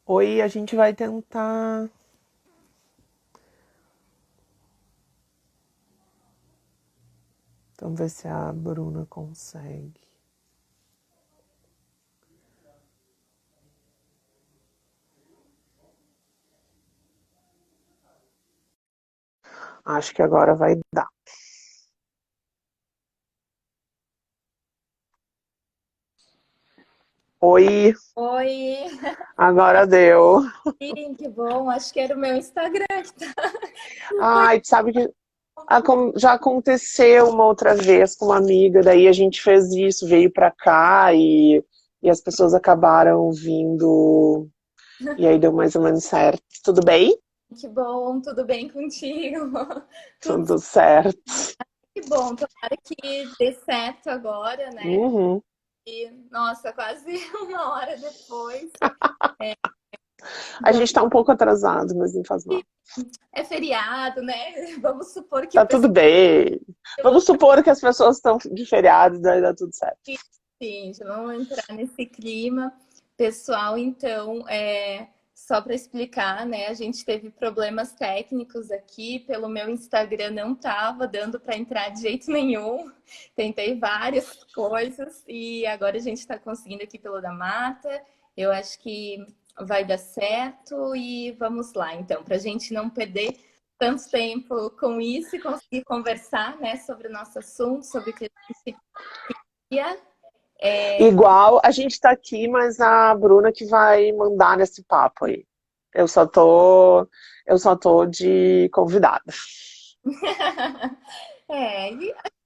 Oi, a gente vai tentar. Vamos ver se a Bruna consegue. Acho que agora vai dar. Oi, Oi, agora deu. sim, que bom. Acho que era o meu Instagram que tá. Não foi Ai, sabe que já aconteceu uma outra vez com uma amiga, daí a gente fez isso, veio pra cá e as pessoas acabaram vindo, e aí deu mais ou menos certo. Tudo bem? que bom, tudo bem contigo? Tudo Tudo certo. que bom. Tomara que dê certo agora, né? Uhum. E, nossa, quase uma hora depois. A Bom, gente tá um pouco atrasado, mas não faz mal. é feriado, né? Vamos supor que o Tá tudo pessoal bem. Vamos supor que as pessoas estão de feriado, daí dá tudo certo. sim, já vamos entrar nesse clima. Pessoal, então, só para explicar, né? A gente teve problemas técnicos aqui, pelo meu Instagram não estava dando para entrar de jeito nenhum. Tentei várias coisas e agora a gente está conseguindo aqui pelo da Mata. Eu acho que vai dar certo e vamos lá, então, para a gente não perder tanto tempo com isso e conseguir conversar, né, sobre o nosso assunto, sobre o que a gente queria. Igual a gente tá aqui, mas a Bruna que vai mandar nesse papo aí. Eu só tô, eu só tô de convidada.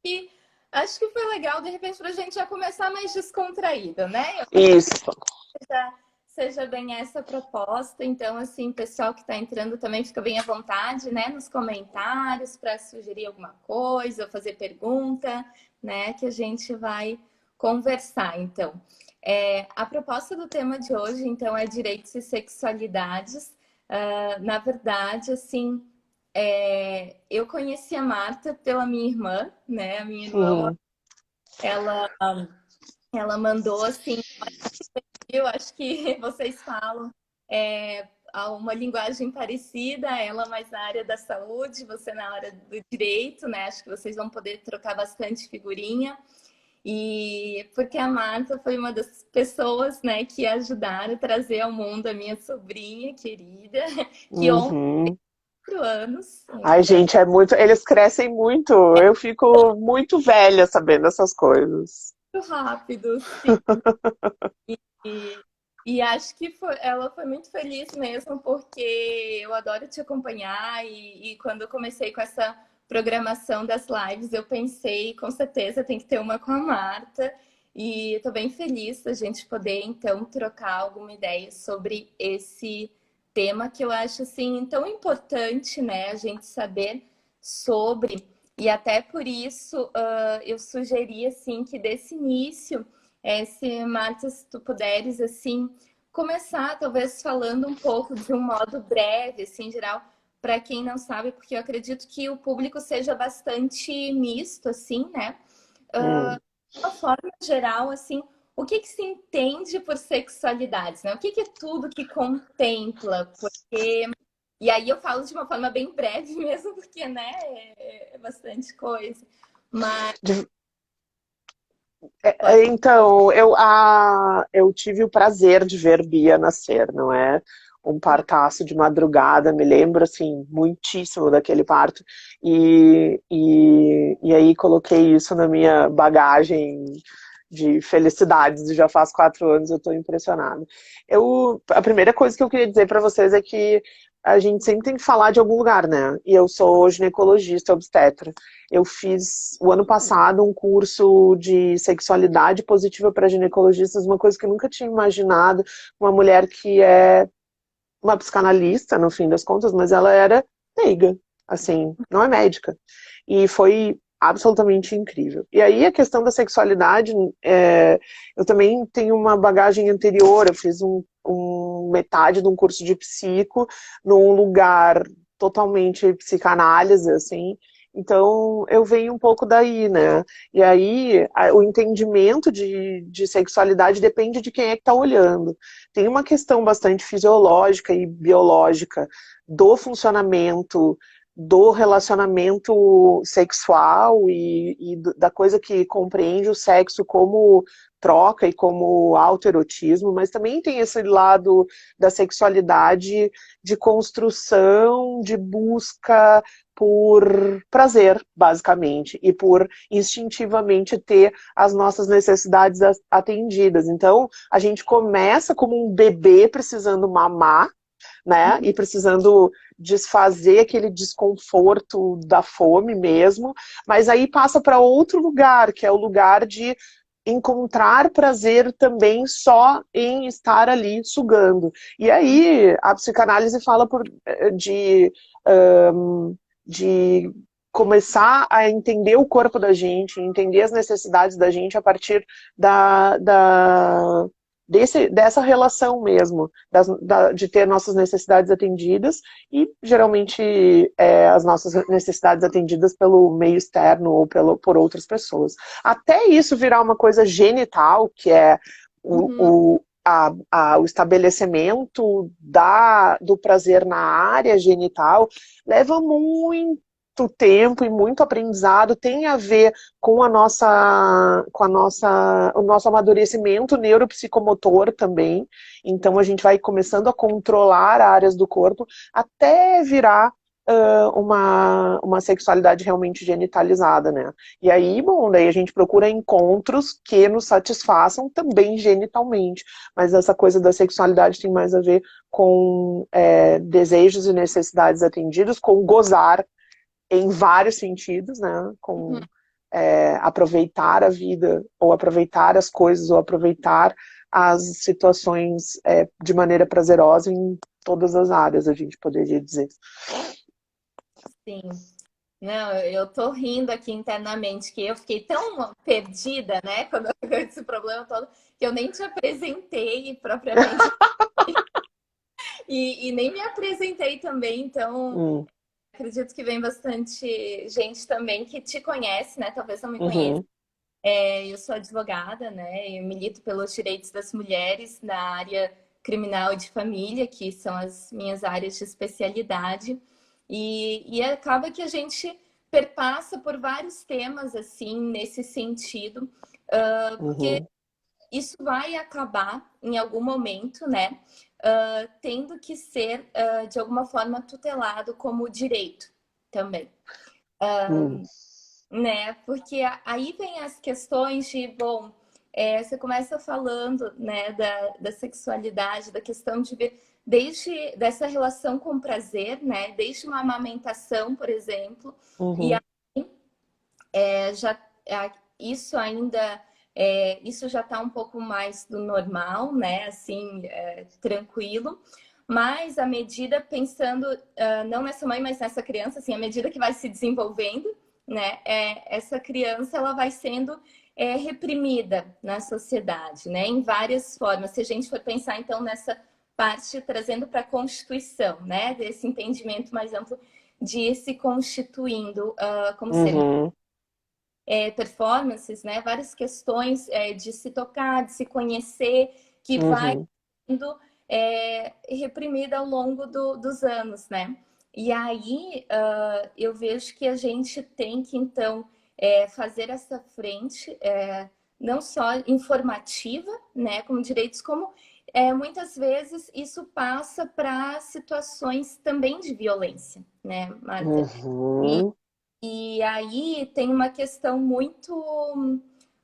E acho que foi legal, de repente, para a gente já começar mais descontraído, né? Eu Isso. seja bem essa proposta. Então, assim, pessoal que está entrando também fica bem à vontade, né? Nos comentários para sugerir alguma coisa, fazer pergunta, né? Que a gente vai conversar. Então, a proposta do tema de hoje, então, é direitos e sexualidades. Na verdade, assim, eu conheci a Marta pela minha irmã, né? A minha irmã, Uhum. ela, ela mandou assim, eu acho que vocês falam uma linguagem parecida, ela mais na área da saúde, você na área do direito, né? Acho que vocês vão poder trocar bastante figurinha. E porque a Marta foi uma das pessoas, né, que ajudaram a trazer ao mundo a minha sobrinha querida, que ontem Uhum. 4 anos. Ai, Então, gente, é muito. Eles crescem muito. Eu fico muito velha sabendo essas coisas. muito rápido, sim. E, e acho que ela foi muito feliz mesmo, porque eu adoro te acompanhar. E quando eu comecei com essa programação das lives, eu pensei, com certeza tem que ter uma com a Marta. E estou bem feliz da gente poder, então, trocar alguma ideia sobre esse tema que eu acho, assim, tão importante, né? A gente saber sobre. E até por isso, eu sugeri, assim, que desse início se, Marta, se tu puderes, assim, começar talvez falando um pouco de um modo breve, assim, em geral, para quem não sabe, porque eu acredito que o público seja bastante misto, assim, né? Hum. De uma forma geral, assim, o que se entende por sexualidades, né? O que é tudo que contempla? Porque... E aí eu falo de uma forma bem breve mesmo, porque, né, é bastante coisa. Mas De- pode... Então, eu tive o prazer de ver Bia nascer, não é? Um partaço de madrugada, me lembro, assim, muitíssimo daquele parto. E aí coloquei isso na minha bagagem de felicidades. Já faz 4 anos, eu estou impressionada. A primeira coisa que eu queria dizer para vocês é que a gente sempre tem que falar de algum lugar, né? E eu sou ginecologista obstetra. Eu fiz o ano passado um curso de sexualidade positiva para ginecologistas, uma coisa que eu nunca tinha imaginado. Uma mulher que é uma psicanalista, no fim das contas, mas ela era leiga, assim, não é médica. E foi absolutamente incrível. E aí a questão da sexualidade, eu também tenho uma bagagem anterior, eu fiz metade de um curso de psico num lugar totalmente psicanálise, assim, Então, eu venho um pouco daí, né? E aí, o entendimento de sexualidade depende de quem é que está olhando. Tem uma questão bastante fisiológica e biológica do funcionamento do relacionamento sexual e da coisa que compreende o sexo como troca e como autoerotismo, mas também tem esse lado da sexualidade de construção, de busca por prazer, basicamente, e por instintivamente ter as nossas necessidades atendidas. Então, a gente começa como um bebê precisando mamar, né? E precisando desfazer aquele desconforto da fome mesmo, mas aí passa para outro lugar, que é o lugar de encontrar prazer também só em estar ali sugando. E aí a psicanálise fala de começar a entender o corpo da gente, entender as necessidades da gente a partir dessa relação mesmo, de ter nossas necessidades atendidas e geralmente as nossas necessidades atendidas pelo meio externo ou por outras pessoas. Até isso virar uma coisa genital, que é o estabelecimento do prazer na área genital, leva muito tempo e muito aprendizado, tem a ver com o nosso amadurecimento neuropsicomotor também. Então a gente vai começando a controlar áreas do corpo até virar uma sexualidade realmente genitalizada, né? E aí, bom, daí a gente procura encontros que nos satisfaçam também genitalmente. Mas essa coisa da sexualidade tem mais a ver com desejos e necessidades atendidos, com gozar em vários sentidos, né? Com aproveitar a vida, ou aproveitar as coisas, ou aproveitar as situações de maneira prazerosa em todas as áreas, a gente poderia dizer. Sim. Não, eu tô rindo aqui internamente, que eu fiquei tão perdida, né, quando eu esse problema todo, que eu nem te apresentei propriamente e nem me apresentei também, então acredito que vem bastante gente também que te conhece, né, talvez não me conheça. Eu sou advogada, né, eu milito pelos direitos das mulheres na área criminal e de família, que são as minhas áreas de especialidade, e acaba que a gente perpassa por vários temas, assim, nesse sentido, porque isso vai acabar, em algum momento, né, tendo que ser, de alguma forma, tutelado como direito também. Né, porque aí vem as questões de, bom, você começa falando, né, da sexualidade, da questão de ver, desde dessa relação com prazer, né, desde uma amamentação, por exemplo, e já isso ainda isso já está um pouco mais do normal, né? Assim, tranquilo. Mas à medida, pensando não nessa mãe, mas nessa criança, assim, à medida que vai se desenvolvendo, né? Essa criança ela vai sendo reprimida na sociedade, né? Em várias formas. Se a gente for pensar então nessa parte trazendo para a Constituição, né? Desse entendimento mais amplo de ir se constituindo como ser performances, né? Várias questões de se tocar, de se conhecer, que vai sendo reprimida ao longo dos anos, né? E aí eu vejo que a gente tem que, então, fazer essa frente, não só informativa, né, como direitos, como muitas vezes isso passa para situações também de violência, né, Marta? E aí tem uma questão muito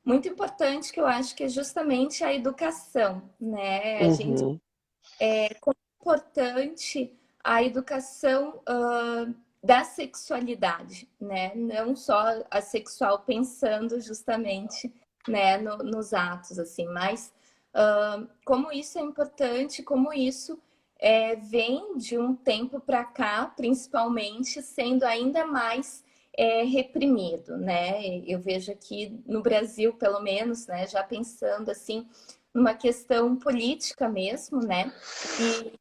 importante que eu acho que é justamente a educação, né? A gente como importante a educação da sexualidade, né? Não só a sexual pensando justamente, né, nos atos, assim, mas como isso é importante, como isso vem de um tempo para cá, principalmente, sendo ainda mais reprimido, né? Eu vejo aqui no Brasil, pelo menos, né, já pensando assim, numa questão política mesmo, né? E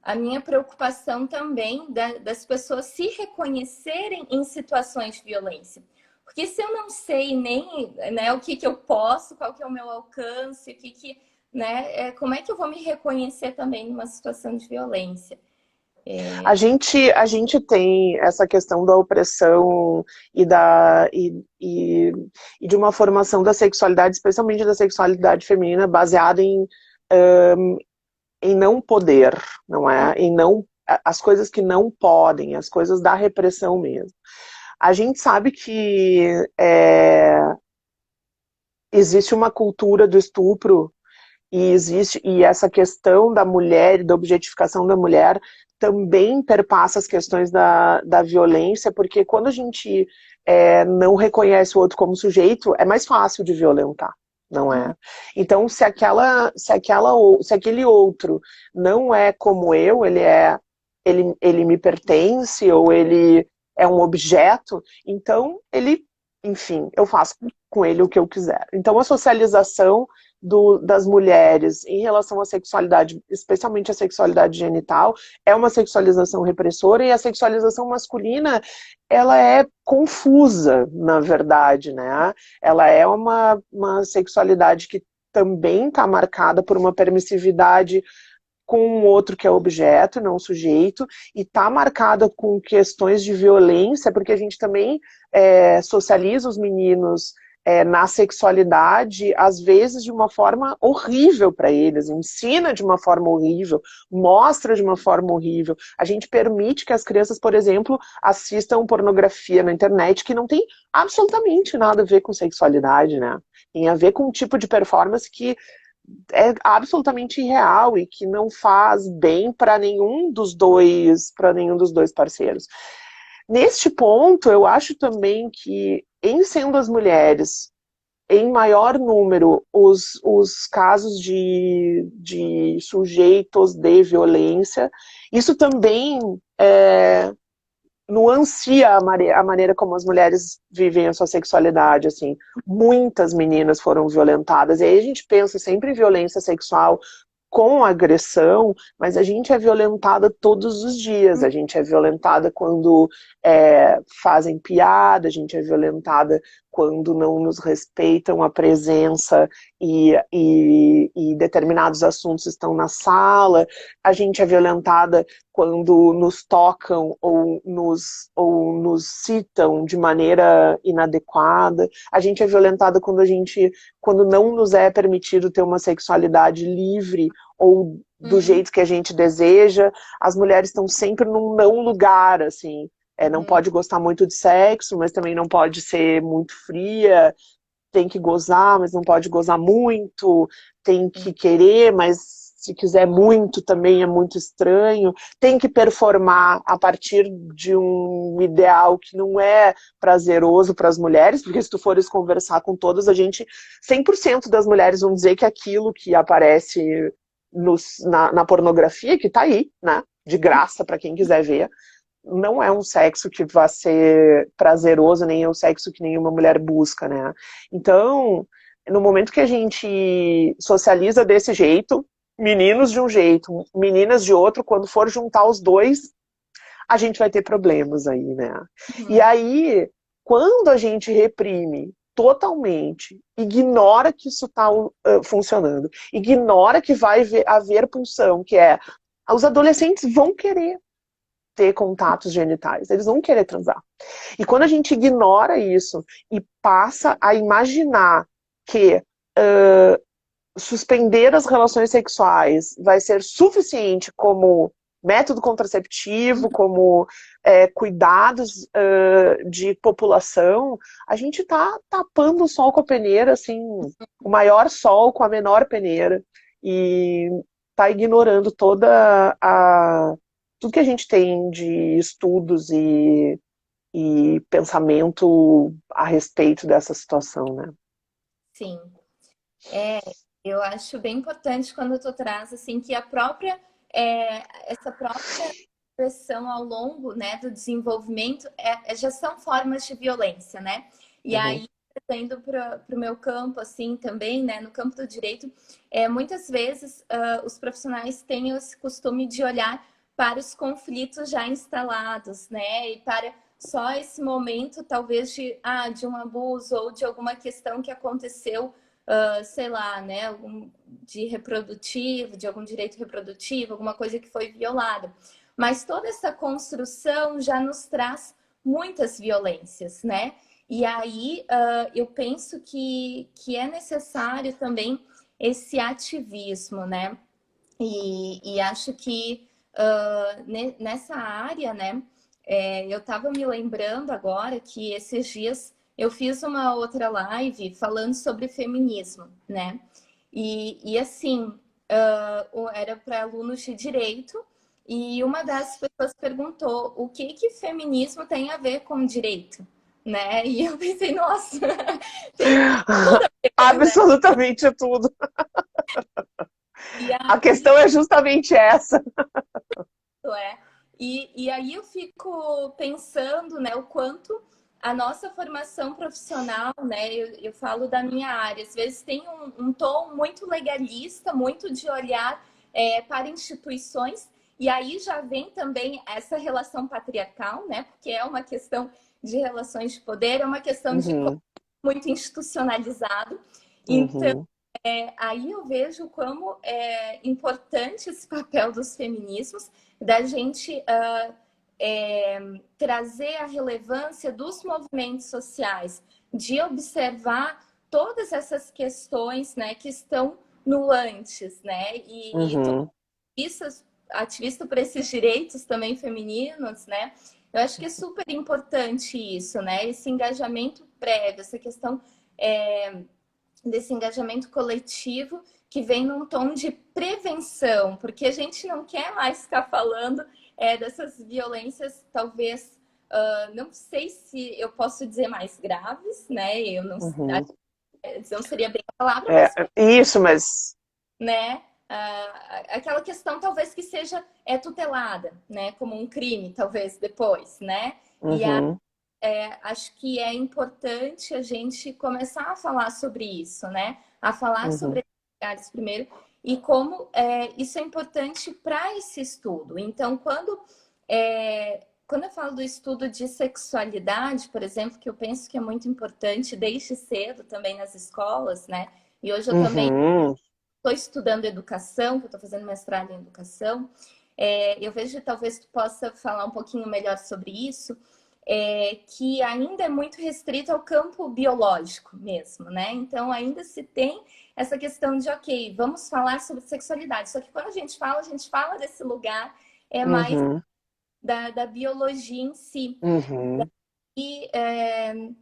a minha preocupação também das pessoas se reconhecerem em situações de violência. Porque se eu não sei nem, né, o que eu posso, qual que é o meu alcance, né, como é que eu vou me reconhecer também numa situação de violência? A gente tem essa questão da opressão e de uma formação da sexualidade, especialmente da sexualidade feminina, baseada em não poder, não é? Em não, as coisas que não podem, as coisas da repressão mesmo. A gente sabe que existe uma cultura do estupro e essa questão da mulher e da objetificação da mulher também perpassa as questões da violência, porque quando a gente não reconhece o outro como sujeito, é mais fácil de violentar, não é? Então, se aquele outro não é como eu, ele me pertence ou ele é um objeto, então enfim, eu faço com ele o que eu quiser. Então, a socialização das mulheres em relação à sexualidade, especialmente a sexualidade genital, é uma sexualização repressora, e a sexualização masculina, ela é confusa, na verdade, né? Ela é uma sexualidade que também está marcada por uma permissividade com um outro que é objeto, não sujeito, e está marcada com questões de violência, porque a gente também socializa os meninos na sexualidade, às vezes de uma forma horrível para eles, ensina de uma forma horrível, mostra de uma forma horrível. A gente permite que as crianças, por exemplo, assistam pornografia na internet que não tem absolutamente nada a ver com sexualidade, né? Tem a ver com um tipo de performance que é absolutamente irreal e que não faz bem para nenhum dos dois parceiros. Neste ponto, eu acho também que, em sendo as mulheres em maior número os casos de sujeitos de violência, isso também nuancia a maneira como as mulheres vivem a sua sexualidade, assim. Muitas meninas foram violentadas, e aí a gente pensa sempre em violência sexual com agressão, mas a gente é violentada todos os dias, a gente é violentada quando fazem piada, a gente é violentada quando não nos respeitam a presença e determinados assuntos estão na sala, a gente é violentada quando nos tocam ou nos citam de maneira inadequada, a gente é violentada quando não nos é permitido ter uma sexualidade livre ou do jeito que a gente deseja. As mulheres estão sempre num não lugar, assim. Não pode gostar muito de sexo, mas também não pode ser muito fria, tem que gozar, mas não pode gozar muito, tem que querer, mas se quiser muito também é muito estranho, tem que performar a partir de um ideal que não é prazeroso para as mulheres, porque se tu fores conversar com todas, 100% das mulheres vão dizer que aquilo que aparece na pornografia, que tá aí, né, de graça para quem quiser ver, não é um sexo que vai ser prazeroso, nem é um sexo que nenhuma mulher busca, né? Então, no momento que a gente socializa desse jeito, meninos de um jeito, meninas de outro, quando for juntar os dois, a gente vai ter problemas aí, né? E aí, quando a gente reprime totalmente, ignora que isso está funcionando, ignora que vai haver pulsão, que os adolescentes vão querer ter contatos genitais, eles vão querer transar. E quando a gente ignora isso e passa a imaginar que suspender as relações sexuais vai ser suficiente como método contraceptivo, como cuidados de população, a gente está tapando o sol com a peneira, assim, o maior sol com a menor peneira, e está ignorando tudo que a gente tem de estudos e pensamento a respeito dessa situação, né? Sim. Eu acho bem importante quando tu traz, assim, que essa própria pressão ao longo, né, do desenvolvimento já são formas de violência, né? E aí, indo para o meu campo, assim, também, né, no campo do direito, muitas vezes os profissionais têm esse costume de olhar para os conflitos já instalados, né? E para só esse momento, talvez, de um abuso ou de alguma questão que aconteceu, sei lá, né? De reprodutivo, de algum direito reprodutivo, alguma coisa que foi violada. Mas toda essa construção já nos traz muitas violências, né? E aí eu penso que é necessário também esse ativismo, né? E acho que nessa área, né? Eu estava me lembrando agora que esses dias eu fiz uma outra live falando sobre feminismo, né? E assim, era para alunos de direito, e uma das pessoas perguntou o que feminismo tem a ver com direito, né? E eu pensei, nossa, tem tudo a ver, né? Absolutamente tudo. E A aí, questão é justamente essa. é. E aí eu fico pensando, né, o quanto a nossa formação profissional, né, eu falo da minha área, às vezes tem um tom muito legalista, muito de olhar para instituições, e aí já vem também essa relação patriarcal, né, porque é uma questão de relações de poder, é uma questão de Uhum, muito institucionalizado. Então, uhum, aí eu vejo como é importante esse papel dos feminismos, da gente trazer a relevância dos movimentos sociais, de observar todas essas questões, né, que estão no antes, né, e uhum. ativista por esses direitos também femininos, né, eu acho que é super importante isso, né, esse engajamento prévio, essa questão desse engajamento coletivo que vem num tom de prevenção, porque a gente não quer mais ficar falando dessas violências, talvez, não sei se eu posso dizer mais graves, né? Eu não, Uhum. não seria bem a palavra, É, mas, isso, mas. né? Aquela questão talvez que seja tutelada, né? Como um crime, talvez depois, né? E Uhum, acho que é importante a gente começar a falar sobre isso, né? A falar sobre uhum, esses lugares primeiro e como isso é importante para esse estudo. Então, quando eu falo do estudo de sexualidade, por exemplo, que eu penso que é muito importante desde cedo também nas escolas, né? E hoje eu também uhum. estou estudando educação, que eu estou fazendo mestrado em educação. Eu vejo que talvez tu possa falar um pouquinho melhor sobre isso, que ainda é muito restrito ao campo biológico mesmo, né? Então ainda se tem essa questão de, ok, vamos falar sobre sexualidade. Só que quando a gente fala desse lugar mais Uhum, da biologia em si. uhum. E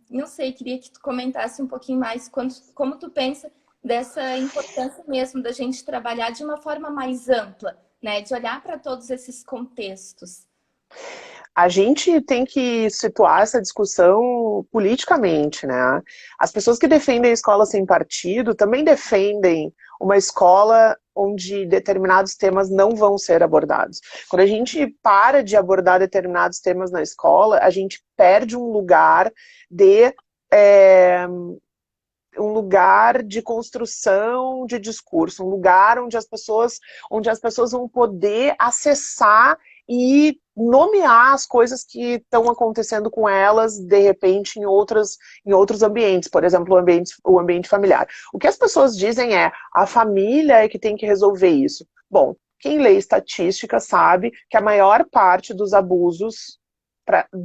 não sei, queria que tu comentasse um pouquinho mais como tu pensa dessa importância mesmo da gente trabalhar de uma forma mais ampla, né? De olhar para todos esses contextos. A gente tem que situar essa discussão politicamente, né? As pessoas que defendem a escola sem partido também defendem uma escola onde determinados temas não vão ser abordados. Quando a gente para de abordar determinados temas na escola, a gente perde de é, um lugar de construção de discurso, um lugar onde as pessoas vão poder acessar e nomear as coisas que estão acontecendo com elas, de repente, em outros ambientes, por exemplo, o ambiente familiar. O que as pessoas dizem é, a família é que tem que resolver isso. Bom, quem lê estatística sabe que a maior parte dos abusos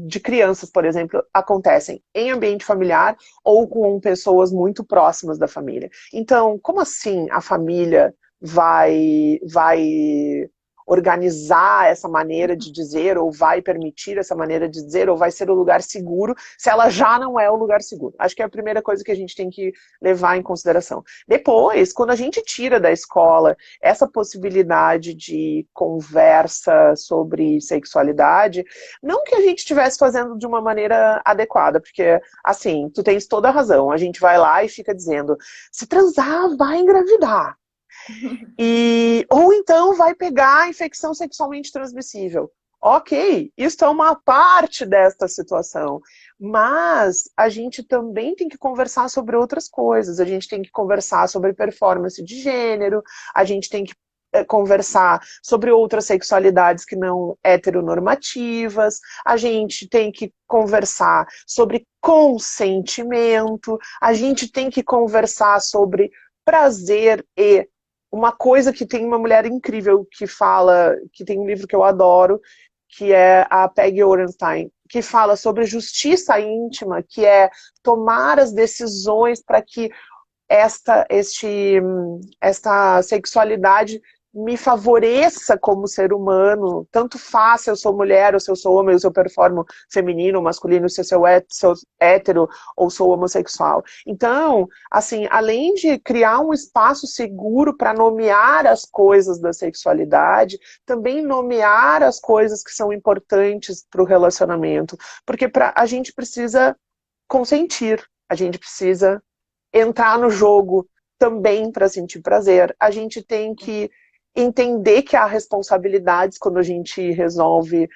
de crianças, por exemplo, acontecem em ambiente familiar ou com pessoas muito próximas da família. Então, como assim a família vai organizar essa maneira de dizer, ou vai permitir essa maneira de dizer, ou vai ser o lugar seguro, se ela já não é o lugar seguro? Acho que é a primeira coisa que a gente tem que levar em consideração. Depois, quando a gente tira da escola essa possibilidade de conversa sobre sexualidade, não que a gente estivesse fazendo de uma maneira adequada, porque, assim, tu tens toda a razão, a gente vai lá e fica dizendo, se transar, vai engravidar. Ou então vai pegar infecção sexualmente transmissível. Ok, isso é uma parte desta situação, mas a gente também tem que conversar sobre outras coisas, a gente tem que conversar sobre performance de gênero, a gente tem que conversar sobre outras sexualidades que não heteronormativas, a gente tem que conversar sobre consentimento, a gente tem que conversar sobre prazer e uma coisa que tem uma mulher incrível que fala, que tem um livro que eu adoro, que é a Peggy Orenstein, que fala sobre justiça íntima, que é tomar as decisões para que esta sexualidade me favoreça como ser humano, tanto faz se eu sou mulher, ou se eu sou homem, ou se eu performo feminino ou masculino, se eu sou hétero ou sou homossexual. Então, assim, além de criar um espaço seguro para nomear as coisas da sexualidade, também nomear as coisas que são importantes para o relacionamento, porque a gente precisa consentir, a gente precisa entrar no jogo também para sentir prazer. A gente tem que entender que há responsabilidades quando a gente resolve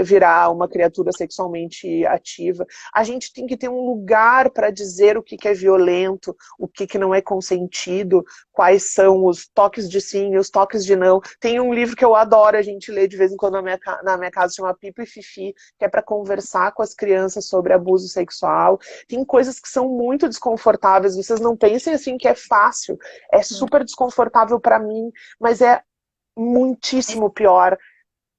virar uma criatura sexualmente ativa. A gente tem que ter um lugar para dizer o que é violento, o que não é consentido, quais são os toques de sim e os toques de não. Tem um livro que eu adoro a gente ler de vez em quando na minha casa, chama Pipo e Fifi, que é para conversar com as crianças sobre abuso sexual. Tem coisas que são muito desconfortáveis, vocês não pensem assim que é fácil, é super desconfortável para mim, mas é muitíssimo pior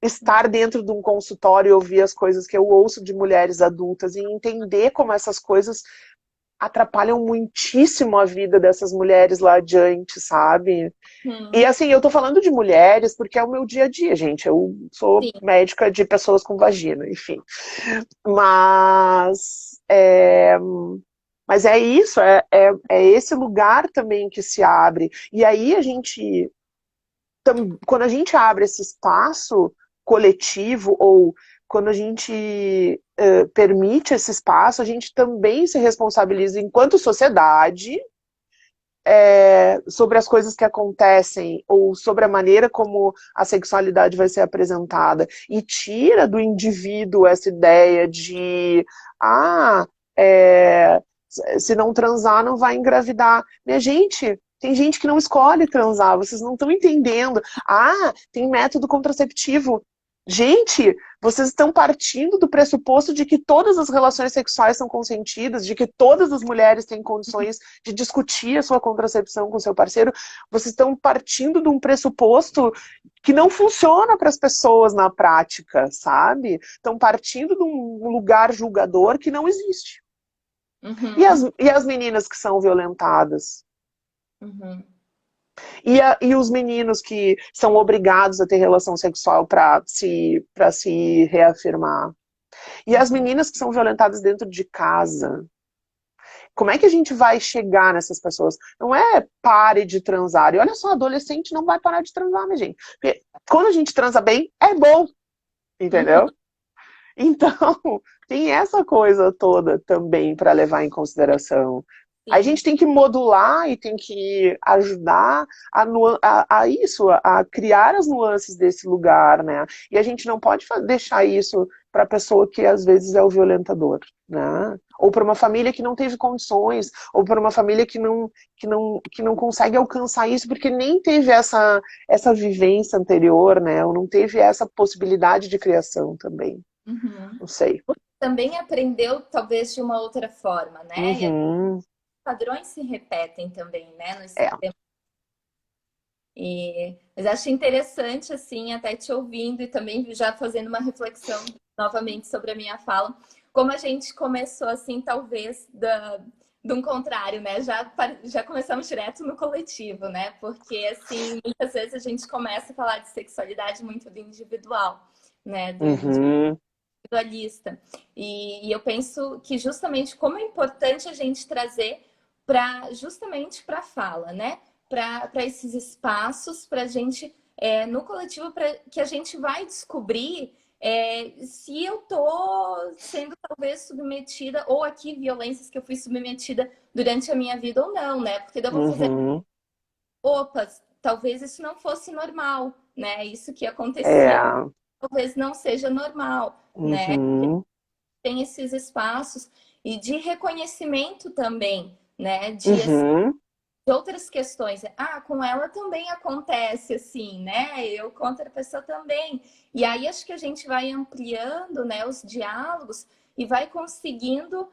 estar dentro de um consultório e ouvir as coisas que eu ouço de mulheres adultas e entender como essas coisas atrapalham muitíssimo a vida dessas mulheres lá adiante, sabe? E assim, eu tô falando de mulheres porque é o meu dia a dia, gente. Eu sou Sim. médica de pessoas com vagina, enfim. Mas é isso, é esse lugar também que se abre. E aí quando a gente abre esse espaço coletivo ou quando a gente permite esse espaço, a gente também se responsabiliza enquanto sociedade sobre as coisas que acontecem ou sobre a maneira como a sexualidade vai ser apresentada e tira do indivíduo essa ideia de é, se não transar não vai engravidar. Minha gente, tem gente que não escolhe transar, vocês não estão entendendo. Tem método contraceptivo. Gente, vocês estão partindo do pressuposto de que todas as relações sexuais são consentidas, de que todas as mulheres têm condições de discutir a sua contracepção com seu parceiro. Vocês estão partindo de um pressuposto que não funciona para as pessoas na prática, sabe? Estão partindo de um lugar julgador que não existe. Uhum. E as meninas que são violentadas? Uhum. E os meninos que são obrigados a ter relação sexual para se reafirmar? E as meninas que são violentadas dentro de casa? Como é que a gente vai chegar nessas pessoas? Não é pare de transar. E olha só, adolescente não vai parar de transar, minha gente. Porque quando a gente transa bem, é bom. Entendeu? Então, tem essa coisa toda também para levar em consideração. A gente tem que modular e tem que ajudar a criar as nuances desse lugar, né? E a gente não pode deixar isso para a pessoa que às vezes é o violentador, né? Ou para uma família que não teve condições, ou para uma família que não consegue alcançar isso porque nem teve essa vivência anterior, né? Ou não teve essa possibilidade de criação também. Uhum. Não sei. Também aprendeu, talvez, de uma outra forma, né? E Uhum. os padrões se repetem também, né? No É. sistema. Mas acho interessante, assim, até te ouvindo e também já fazendo uma reflexão novamente sobre a minha fala, como a gente começou, assim, talvez, de um contrário, né? Já começamos direto no coletivo, né? Porque, assim, muitas vezes a gente começa a falar de sexualidade muito do individual, né? Do individualista. E eu penso que justamente como é importante a gente trazer justamente para a fala, né? Para esses espaços, para a gente, no coletivo, para que a gente vai descobrir se eu tô sendo talvez submetida, ou aqui violências que eu fui submetida durante a minha vida ou não, né? Porque daí eu vou fazer, opa, talvez isso não fosse normal, né? Isso que acontecia talvez não seja normal, né? Tem esses espaços e de reconhecimento também, né? De outras questões. Ah, com ela também acontece assim, né? Eu com outra pessoa também. E aí acho que a gente vai ampliando, né, os diálogos e vai conseguindo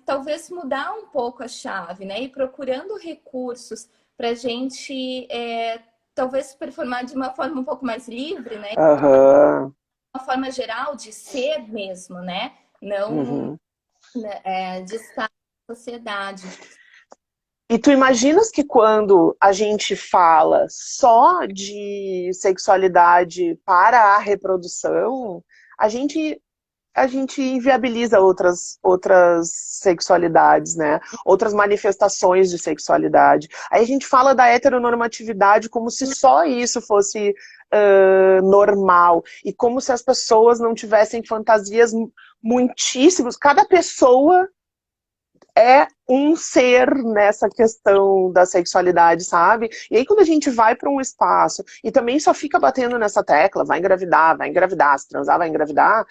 talvez mudar um pouco a chave, né? E procurando recursos para a gente talvez performar de uma forma um pouco mais livre, né? Aham. Uma forma geral de ser mesmo, né? Não Uhum. de estar na sociedade. E tu imaginas que quando a gente fala só de sexualidade para a reprodução, a gente, a gente inviabiliza outras sexualidades, né? Outras manifestações de sexualidade. Aí a gente fala da heteronormatividade como se só isso fosse normal. E como se as pessoas não tivessem fantasias muitíssimos. Cada pessoa é um ser nessa questão da sexualidade, sabe? E aí quando a gente vai para um espaço e também só fica batendo nessa tecla, vai engravidar, se transar, vai engravidar.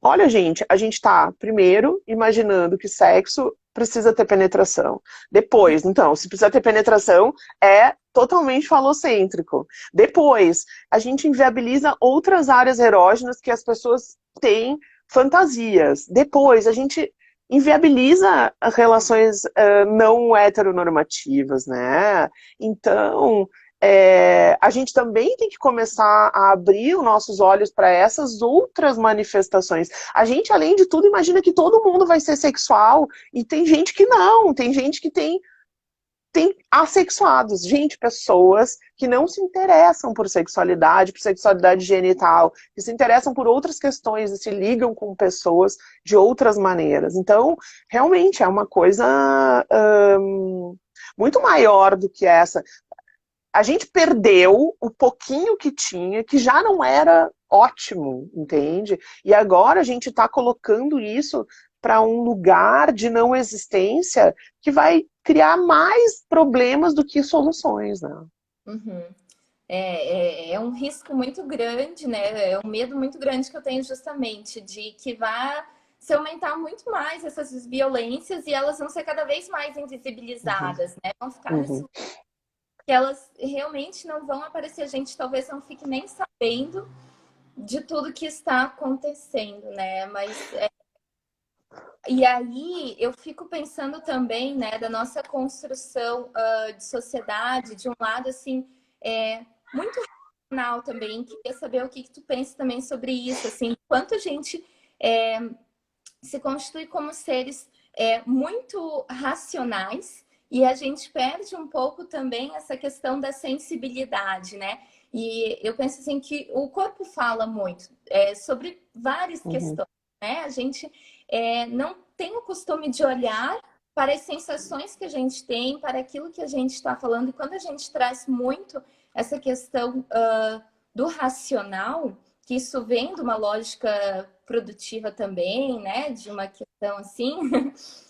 Olha, gente, a gente tá primeiro imaginando que sexo precisa ter penetração. Depois, então, se precisa ter penetração, é totalmente falocêntrico. Depois, a gente inviabiliza outras áreas erógenas que as pessoas têm fantasias. Depois, a gente inviabiliza relações não heteronormativas, né? Então, a gente também tem que começar a abrir os nossos olhos para essas outras manifestações. A gente, além de tudo, imagina que todo mundo vai ser sexual, e tem gente que não, tem gente que tem assexuados, gente, pessoas que não se interessam por sexualidade genital, que se interessam por outras questões e se ligam com pessoas de outras maneiras. Então, realmente é uma coisa muito maior do que essa. A gente perdeu o pouquinho que tinha, que já não era ótimo, entende? E agora a gente está colocando isso para um lugar de não existência que vai criar mais problemas do que soluções, né? Uhum. É um risco muito grande, né? É um medo muito grande que eu tenho justamente de que vá se aumentar muito mais essas violências e elas vão ser cada vez mais Uhum, invisibilizadas, né? Vão ficar nesse uhum, que elas realmente não vão aparecer, a gente talvez não fique nem sabendo de tudo que está acontecendo, né? Mas e aí eu fico pensando também, né, da nossa construção de sociedade, de um lado assim, muito racional também. Queria saber o que tu pensa também sobre isso, assim, quanto a gente é, se constitui como seres muito racionais e a gente perde um pouco também essa questão da sensibilidade, né? E eu penso assim que o corpo fala muito sobre várias uhum. questões, né? A gente não tem o costume de olhar para as sensações que a gente tem, para aquilo que a gente está falando. E quando a gente traz muito essa questão do racional, que isso vem de uma lógica produtiva também, né? De uma questão assim.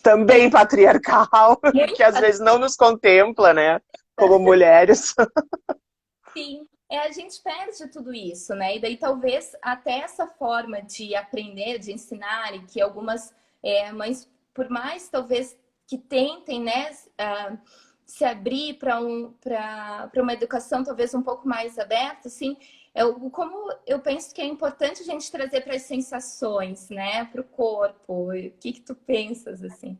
Também patriarcal, Muito que às vezes não nos contempla, né? Como mulheres. assim. A gente perde tudo isso, né? E daí talvez até essa forma de aprender, de ensinar, e que algumas mães, por mais talvez que tentem, né, se abrir para uma educação talvez um pouco mais aberta, assim, como eu penso que é importante a gente trazer para as sensações, né, para o corpo. O que tu pensas, assim?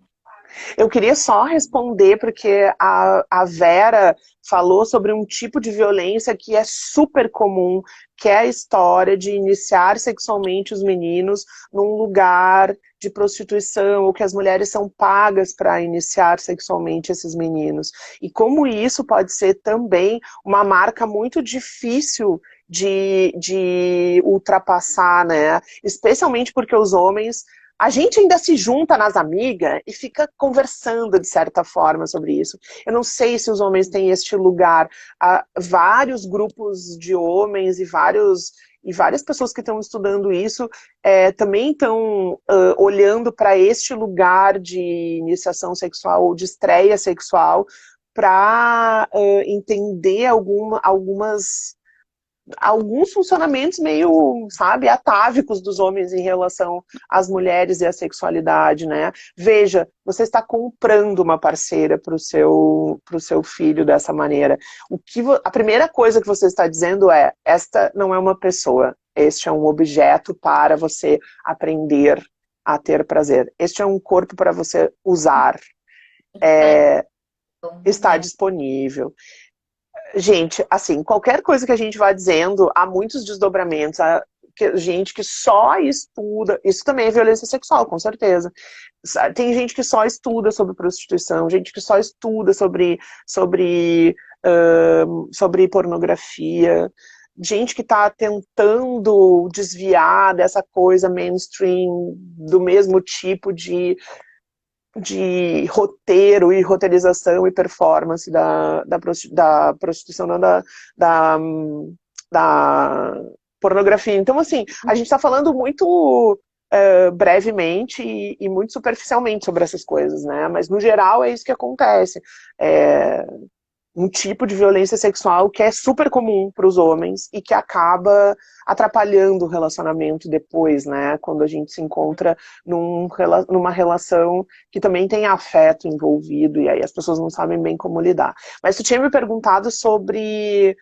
Eu queria só responder, porque a Vera falou sobre um tipo de violência que é super comum, que é a história de iniciar sexualmente os meninos num lugar de prostituição, ou que as mulheres são pagas para iniciar sexualmente esses meninos. E como isso pode ser também uma marca muito difícil de ultrapassar, né? Especialmente porque os homens a gente ainda se junta nas amigas e fica conversando de certa forma sobre isso. Eu não sei se os homens têm este lugar. Há vários grupos de homens e várias pessoas que estão estudando isso também estão olhando para este lugar de iniciação sexual ou de estreia sexual para entender algumas alguns funcionamentos meio, sabe, atávicos dos homens em relação às mulheres e à sexualidade, né? Veja, você está comprando uma parceira pro seu filho dessa maneira. A primeira coisa que você está dizendo é: esta não é uma pessoa, este é um objeto para você aprender a ter prazer. Este é um corpo para você usar. Está Né? disponível. Gente, assim, qualquer coisa que a gente vá dizendo, há muitos desdobramentos, há gente que só estuda, isso também é violência sexual, com certeza. Tem gente que só estuda sobre prostituição, gente que só estuda sobre pornografia, gente que está tentando desviar dessa coisa mainstream, do mesmo tipo de roteiro e roteirização e performance da prostituição, não, da pornografia. Então, assim, a gente está falando muito brevemente e muito superficialmente sobre essas coisas, né? Mas, no geral, é isso que acontece. É um tipo de violência sexual que é super comum para os homens e que acaba atrapalhando o relacionamento depois, né? Quando a gente se encontra numa relação que também tem afeto envolvido e aí as pessoas não sabem bem como lidar. Mas tu tinha me perguntado sobre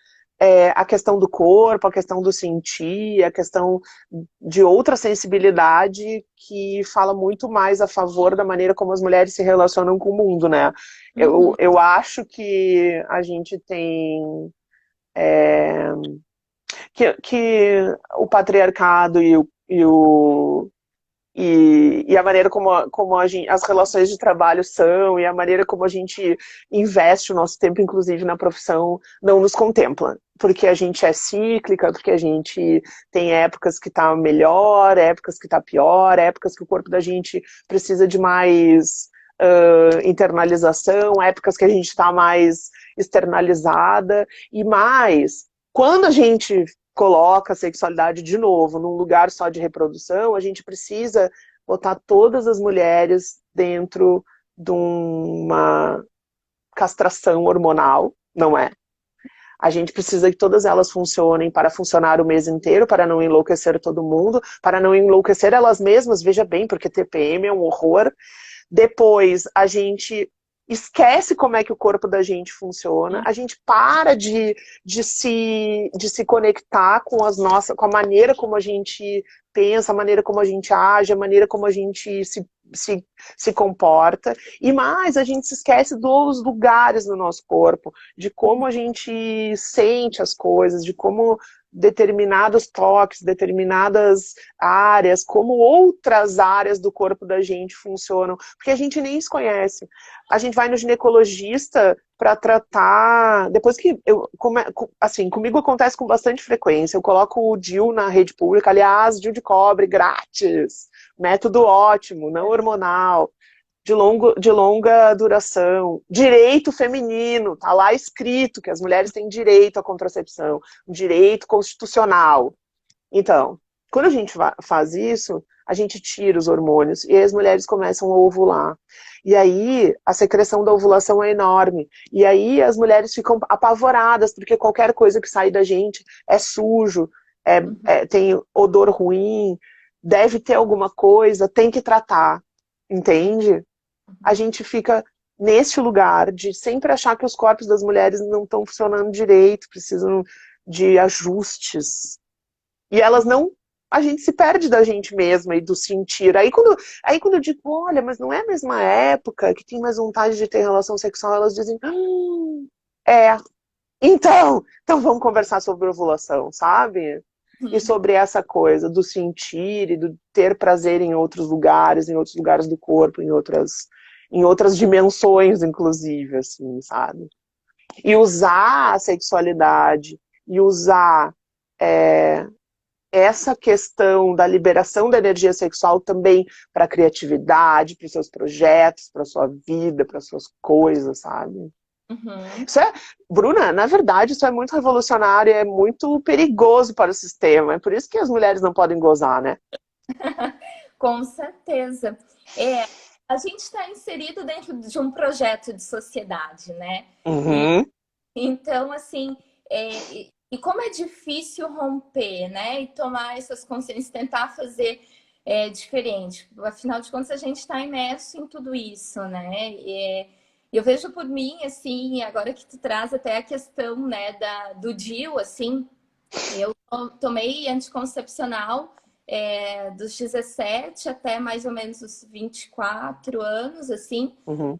a questão do corpo, a questão do sentir, a questão de outra sensibilidade que fala muito mais a favor da maneira como as mulheres se relacionam com o mundo, né? Uhum. Eu acho que a gente tem que o patriarcado e a maneira como as relações de trabalho são e a maneira como a gente investe o nosso tempo, inclusive na profissão, não nos contempla. Porque a gente é cíclica, porque a gente tem épocas que tá melhor, épocas que tá pior, épocas que o corpo da gente precisa de mais internalização, épocas que a gente está mais externalizada, e mais, quando a gente coloca a sexualidade de novo num lugar só de reprodução, a gente precisa botar todas as mulheres dentro de uma castração hormonal, não é? A gente precisa que todas elas funcionem para funcionar o mês inteiro, para não enlouquecer todo mundo, para não enlouquecer elas mesmas, veja bem, porque TPM é um horror. Depois a gente esquece como é que o corpo da gente funciona, a gente para de se conectar com com a maneira como a gente pensa, a maneira como a gente age, a maneira como a gente se comporta, e mais, a gente se esquece dos lugares no nosso corpo, de como a gente sente as coisas, de como determinados toques, determinadas áreas, como outras áreas do corpo da gente funcionam, porque a gente nem se conhece. A gente vai no ginecologista para tratar, depois que assim, comigo acontece com bastante frequência, eu coloco o DIU na rede pública, aliás, DIU de cobre grátis, método ótimo, não hormonal, de longa duração, direito feminino, tá lá escrito que as mulheres têm direito à contracepção, um direito constitucional. Então, quando a gente faz isso, a gente tira os hormônios e as mulheres começam a ovular. E aí, a secreção da ovulação é enorme. E aí, as mulheres ficam apavoradas, porque qualquer coisa que sai da gente é sujo, tem odor ruim, deve ter alguma coisa, tem que tratar. Entende? A gente fica neste lugar de sempre achar que os corpos das mulheres não estão funcionando direito, precisam de ajustes. E elas não. A gente se perde da gente mesma e do sentir. Aí quando eu digo, olha, mas não é a mesma época que tem mais vontade de ter relação sexual, elas dizem, é. Então vamos conversar sobre ovulação, sabe? E sobre essa coisa do sentir e do ter prazer em outros lugares do corpo, em outras dimensões, inclusive, assim, sabe? E usar a sexualidade e usar essa questão da liberação da energia sexual também para a criatividade, para os seus projetos, para a sua vida, para as suas coisas, sabe? Uhum. Isso Bruna, na verdade, isso é muito revolucionário, é muito perigoso para o sistema. É por isso que as mulheres não podem gozar, né? Com certeza. A gente está inserido dentro de um projeto de sociedade, né? E Uhum. então, assim, E como é difícil romper, né? E tomar essas consciências, tentar fazer diferente. Afinal de contas, a gente está imerso em tudo isso, né? Eu vejo por mim, assim, agora que tu traz até a questão, né, do DIU, assim, eu tomei anticoncepcional dos 17 até mais ou menos os 24 anos, assim. Uhum.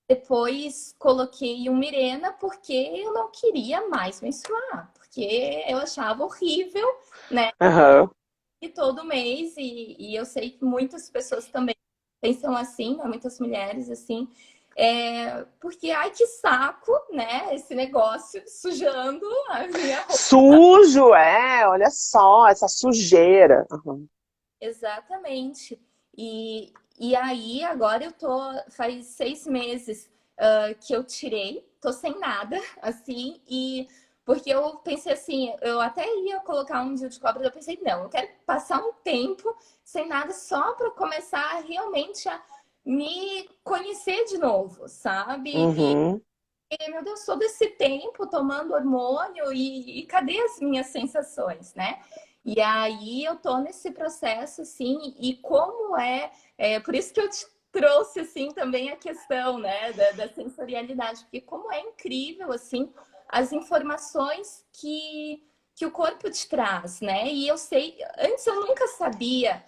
Depois coloquei um Mirena porque eu não queria mais menstruar, porque eu achava horrível, né? Aham. E todo mês, e eu sei que muitas pessoas também pensam assim, né? Muitas mulheres assim, porque, ai, que saco, né? Esse negócio sujando a minha roupa. Sujo, olha só, essa sujeira. Uhum. Exatamente. E aí, agora eu tô, faz 6 meses que eu tirei, tô sem nada, assim, e porque eu pensei assim, eu até ia colocar um dia de cobra, eu pensei, não, eu quero passar um tempo sem nada só para começar realmente a me conhecer de novo, sabe? Uhum. Meu Deus, todo esse tempo tomando hormônio e cadê as minhas sensações, né? E aí eu tô nesse processo, assim, e como por isso que eu te trouxe, assim, também a questão, né, da sensorialidade, porque como é incrível, assim, as informações que o corpo te traz, né? E eu sei, antes eu nunca sabia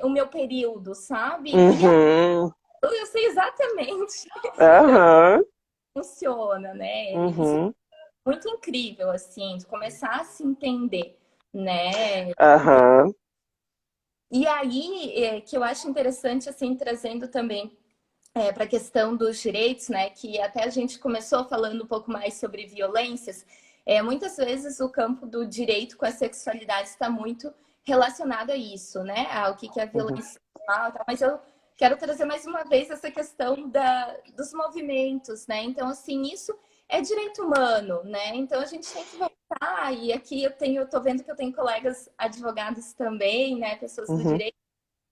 o meu período, sabe? E Uhum. eu sei exatamente Aham. funciona, né? Isso Uhum. é muito incrível, assim, de começar a se entender, né? Aham. E aí, que eu acho interessante, assim, trazendo também para a questão dos direitos, né? Que até a gente começou falando um pouco mais sobre violências. Muitas vezes o campo do direito com a sexualidade está muito relacionado a isso, né? Ao que é Uhum. violência sexual, e tal. Mas eu quero trazer mais uma vez essa questão dos movimentos, né? Então, assim, isso é direito humano, né? Então a gente tem que voltar, e aqui eu tô vendo que eu tenho colegas advogados também, né? Pessoas do Uhum. direito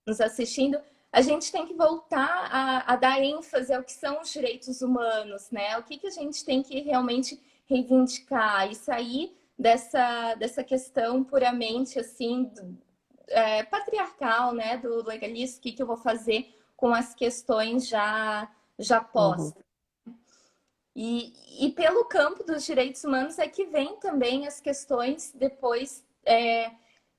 nos assistindo, a gente tem que voltar a dar ênfase ao que são os direitos humanos, né? O que a gente tem que realmente reivindicar e sair dessa questão puramente assim patriarcal, né? Do legalista, o que eu vou fazer com as questões já Uhum. postas. E pelo campo dos direitos humanos é que vem também as questões depois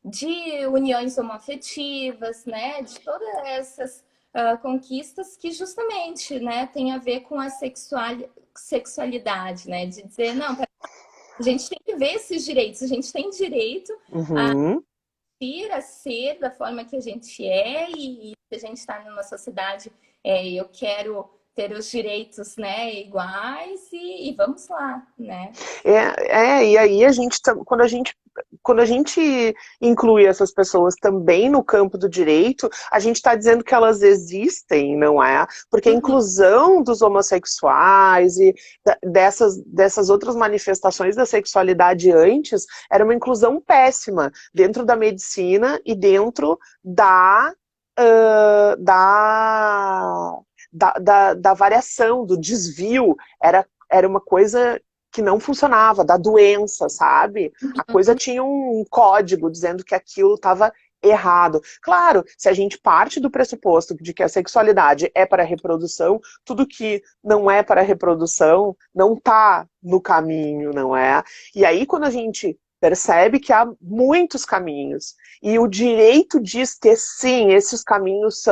de uniões homoafetivas, né? De todas essas conquistas que justamente, né, tem a ver com a sexualidade, né? De dizer, não, a gente tem que ver esses direitos, a gente tem direito Uhum. ir a ser da forma que a gente e se a gente está numa sociedade, eu quero ter os direitos, né, iguais e vamos lá, né? E aí quando a gente inclui essas pessoas também no campo do direito, a gente está dizendo que elas existem, não é? Porque a Uhum, inclusão dos homossexuais e dessas outras manifestações da sexualidade antes era uma inclusão péssima dentro da medicina e dentro ah, da, da variação, do desvio. Era uma coisa que não funcionava, da doença, sabe? A coisa tinha um código dizendo que aquilo estava errado. Claro, se a gente parte do pressuposto de que a sexualidade é para a reprodução, tudo que não é para a reprodução não está no caminho, não é? E aí, quando a gente percebe que há muitos caminhos, e o direito diz que sim, esses caminhos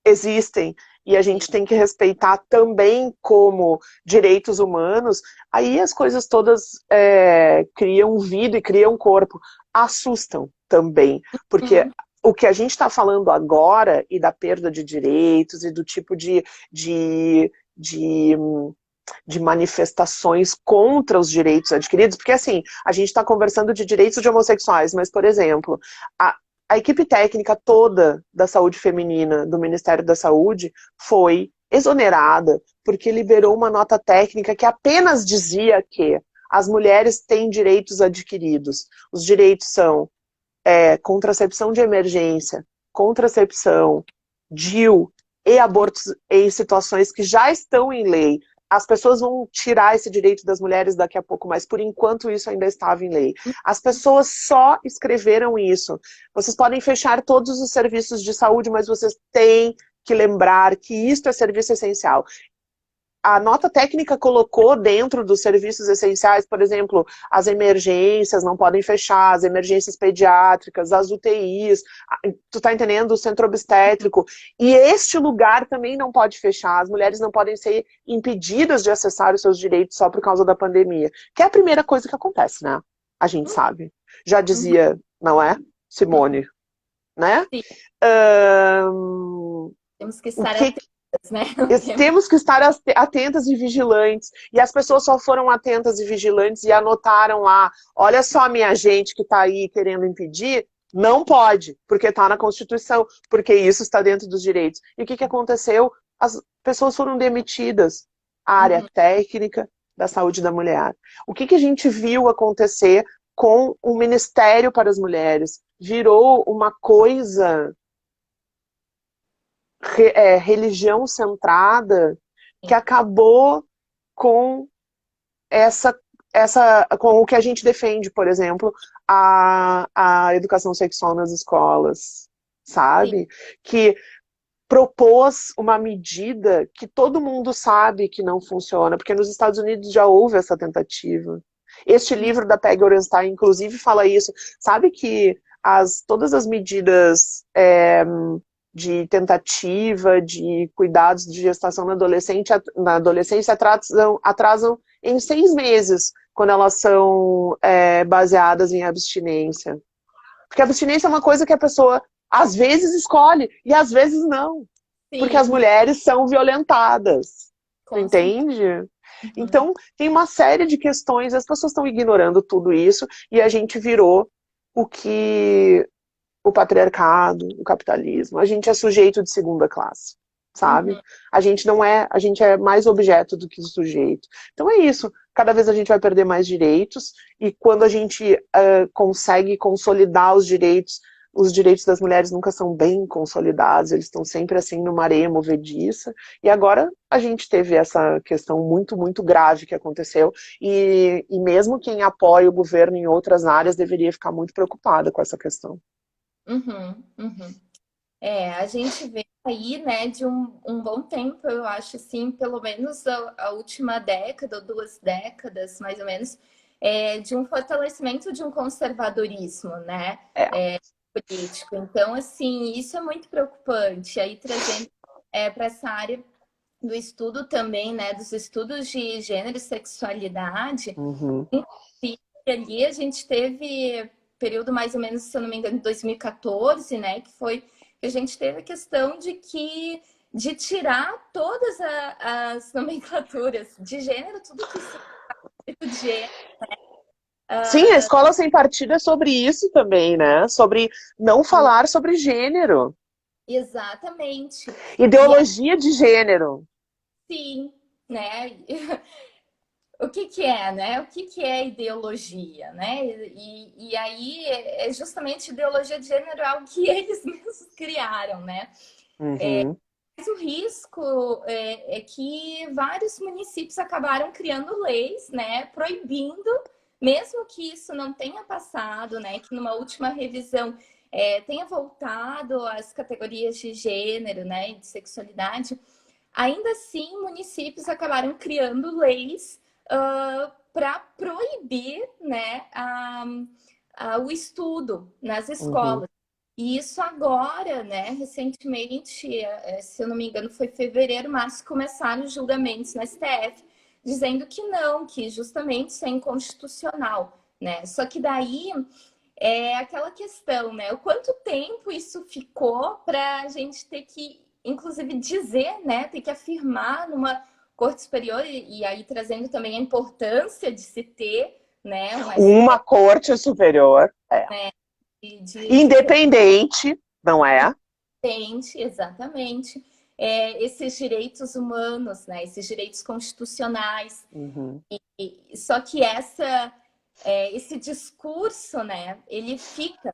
existem, e a gente sim. tem que respeitar também como direitos humanos, aí as coisas todas criam vida e criam corpo. Assustam também, porque Uhum, o que a gente está falando agora e da perda de direitos e do tipo de, de, de manifestações contra os direitos adquiridos, porque assim, a gente está conversando de direitos de homossexuais, mas, por exemplo, a equipe técnica toda da saúde feminina do Ministério da Saúde foi exonerada porque liberou uma nota técnica que apenas dizia que as mulheres têm direitos adquiridos. Os direitos são contracepção de emergência, contracepção, DIU e abortos em situações que já estão em lei as pessoas vão tirar esse direito das mulheres daqui a pouco, mas por enquanto isso ainda estava em lei. As pessoas só escreveram isso. Vocês podem fechar todos os serviços de saúde, mas vocês têm que lembrar que isto é serviço essencial. A nota técnica colocou dentro dos serviços essenciais, por exemplo, as emergências não podem fechar, as emergências pediátricas, as UTIs, tu tá entendendo? O centro obstétrico. E este lugar também não pode fechar, as mulheres não podem ser impedidas de acessar os seus direitos só por causa da pandemia. Que é a primeira coisa que acontece, né? A gente sabe. Já dizia, não é? Simone, né? Sim. Temos que O estar que atentas, né? Temos que estar atentas e vigilantes. E as pessoas só foram atentas e vigilantes e anotaram lá, olha só, minha gente que está aí querendo impedir, não pode, porque está na Constituição, porque isso está dentro dos direitos. E o que aconteceu? As pessoas foram demitidas. A área técnica da saúde da mulher. O que a gente viu acontecer com o Ministério para as Mulheres? Virou uma coisa religião centrada que acabou com com o que a gente defende, por exemplo, a educação sexual nas escolas, sabe? Sim. Que propôs uma medida que todo mundo sabe que não funciona, porque nos Estados Unidos já houve essa tentativa. Este livro da Peggy Orenstein, inclusive, fala isso. Sabe que todas as medidas de tentativa, de cuidados de gestação na adolescência atrasam em 6 meses, quando elas são baseadas em abstinência. Porque a abstinência é uma coisa que a pessoa, às vezes, escolhe, e às vezes não. Sim. Porque as mulheres são violentadas. Entende? Então, tem uma série de questões, as pessoas estão ignorando tudo isso, e a gente virou o patriarcado, o capitalismo. A gente é sujeito de segunda classe, sabe? A gente é mais objeto do que sujeito. Então é isso. Cada vez a gente vai perder mais direitos, e quando a gente consegue consolidar os direitos das mulheres nunca são bem consolidados, eles estão sempre assim numa areia movediça, e agora a gente teve essa questão muito, muito grave que aconteceu, e mesmo quem apoia o governo em outras áreas deveria ficar muito preocupada com essa questão. A gente vê aí, né, de um bom tempo, eu acho, assim, pelo menos a última década, ou 2 décadas, mais ou menos, de um fortalecimento de um conservadorismo, né, político. Então, assim, isso é muito preocupante. Aí, trazendo para essa área do estudo também, né, dos estudos de gênero e sexualidade, ali a gente teve período mais ou menos, se eu não me engano, 2014, né, que foi que a gente teve a questão de tirar todas as nomenclaturas de gênero, tudo que se de gênero. Sim, a Escola Sem Partido é sobre isso também, né? Sobre não falar sobre gênero. Exatamente. Ideologia de gênero. Sim, né? O que é, né? O que é ideologia, né? E aí é justamente ideologia de gênero é algo que eles mesmos criaram, né? Mas o risco é que vários municípios acabaram criando leis, né? Proibindo, mesmo que isso não tenha passado, né? Que numa última revisão tenha voltado às categorias de gênero, né? E de sexualidade, ainda assim municípios acabaram criando leis para proibir, né, o estudo nas escolas. E isso agora, né, recentemente, se eu não me engano, foi fevereiro, março, começaram os julgamentos no STF, dizendo que não, que justamente isso é inconstitucional, né? Só que daí é aquela questão, né? O quanto tempo isso ficou para a gente ter que, inclusive, dizer, né, ter que afirmar numa corte superior, e aí trazendo também a importância de se ter, né, uma corte superior, independente, não é? Independente, exatamente. Esses direitos humanos, né, esses direitos constitucionais. Só que esse discurso, né, ele fica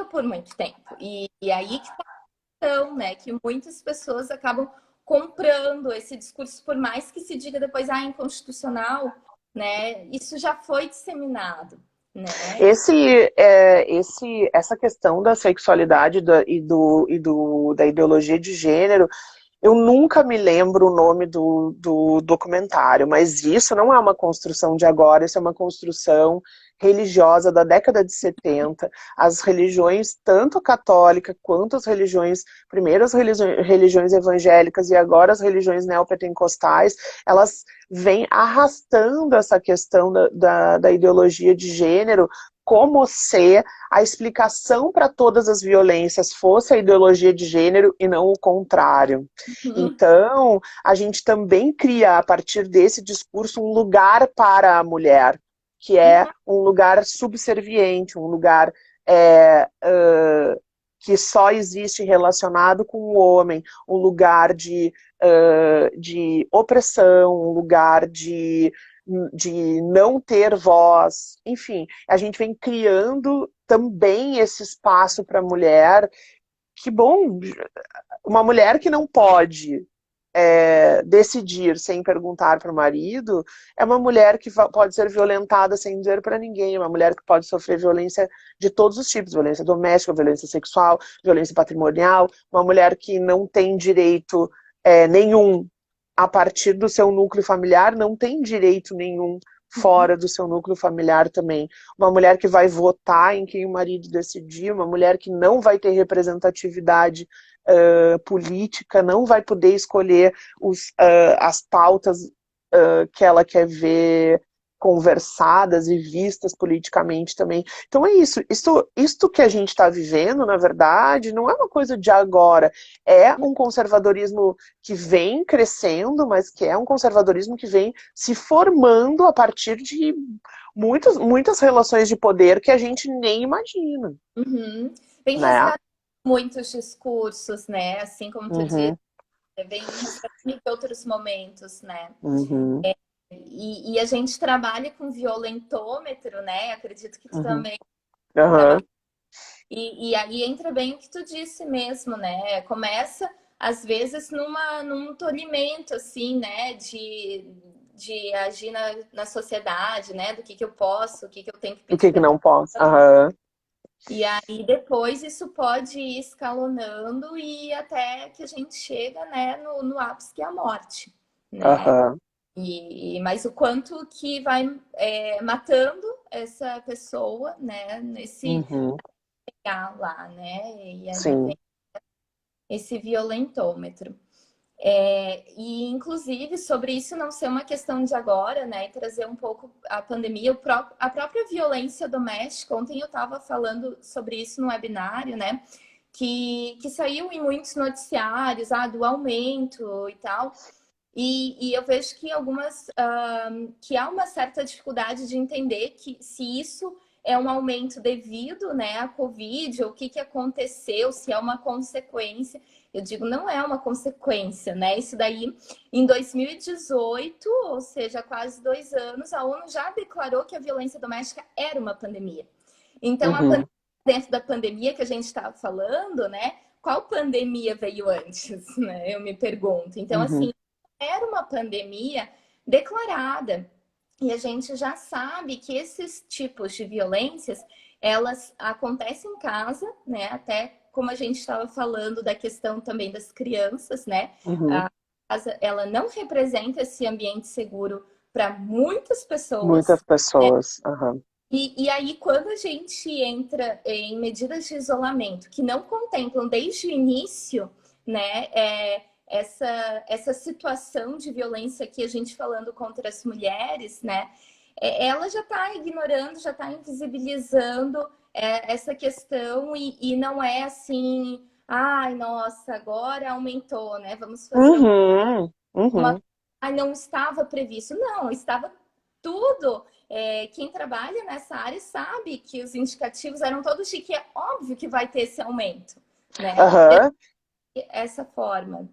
por muito tempo. E aí que tá a questão, né, que muitas pessoas acabam comprando esse discurso, por mais que se diga depois, inconstitucional, né? Isso já foi disseminado, né? Essa questão da sexualidade da ideologia de gênero, eu nunca me lembro o nome do documentário, mas isso não é uma construção de agora, isso é uma construção religiosa da década de 70. As religiões, tanto a católica quanto as religiões, primeiro as religiões evangélicas e agora as religiões neopentecostais, elas vêm arrastando essa questão da ideologia de gênero como se a explicação para todas as violências fosse a ideologia de gênero e não o contrário. Uhum. Então, a gente também cria, a partir desse discurso, um lugar para a mulher, que é um lugar subserviente, um lugar que só existe relacionado com o homem, um lugar de opressão, um lugar de não ter voz, enfim, a gente vem criando também esse espaço para a mulher, que bom, uma mulher que não pode decidir sem perguntar para o marido, é uma mulher que pode ser violentada sem dizer para ninguém, é uma mulher que pode sofrer violência de todos os tipos, violência doméstica, violência sexual, violência patrimonial, uma mulher que não tem direito nenhum a partir do seu núcleo familiar, não tem direito nenhum fora do seu núcleo familiar também. Uma mulher que vai votar em quem o marido decidir, uma mulher que não vai ter representatividade política, não vai poder escolher as pautas que ela quer ver conversadas e vistas politicamente também. Então é isso. Isto que a gente está vivendo, na verdade, não é uma coisa de agora. É um conservadorismo que vem crescendo, mas que é um conservadorismo que vem se formando a partir de muitas relações de poder que a gente nem imagina. Uhum. Vem Né? resgatando muitos discursos, né? Assim como tu disse, Uhum, vem resgatando de outros momentos, né? uhum, E a gente trabalha com violentômetro, né? Acredito que tu uhum, também trabalha. uhum, E aí entra bem o que tu disse mesmo, né? Começa, às vezes, num tolimento, assim, né? De agir na sociedade, né? Do que eu posso, o que eu tenho que o pedir que que para. não posso? Aham, E aí depois isso pode ir escalonando e até que a gente chega, né, no ápice que é a morte, né? aham, Mas o quanto que vai matando essa pessoa, né, nesse uhum, chegar lá, né? E aí sim, vem esse violentômetro. E, inclusive, sobre isso não ser uma questão de agora, né? E trazer um pouco a pandemia, a própria violência doméstica. Ontem eu estava falando sobre isso no webinário, né? Que saiu em muitos noticiários, do aumento e tal. E eu vejo que que há uma certa dificuldade de entender que se isso é um aumento devido, né, à Covid, ou o que aconteceu, se é uma consequência. Eu digo, não é uma consequência, né? Isso daí, em 2018, ou seja, há quase 2 anos, a ONU já declarou que a violência doméstica era uma pandemia. Então, uhum, dentro da pandemia que a gente estava falando, né? Qual pandemia veio antes, né? Eu me pergunto. Então, assim, uhum, era uma pandemia declarada. E a gente já sabe que esses tipos de violências, elas acontecem em casa, né? Até como a gente estava falando da questão também das crianças, né? uhum. A casa, ela não representa esse ambiente seguro para muitas pessoas, Muitas né? pessoas, aham, E aí, quando a gente entra em medidas de isolamento que não contemplam desde o início, né, essa situação de violência que a gente falando contra as mulheres, né, ela já está ignorando, já está invisibilizando essa questão e não é assim, ai, nossa, agora aumentou, né? Vamos fazer uhum, uma. uhum, Ai, não estava previsto. Não, estava tudo. Quem trabalha nessa área sabe que os indicativos eram todos de que é óbvio que vai ter esse aumento, né? aham. Essa forma.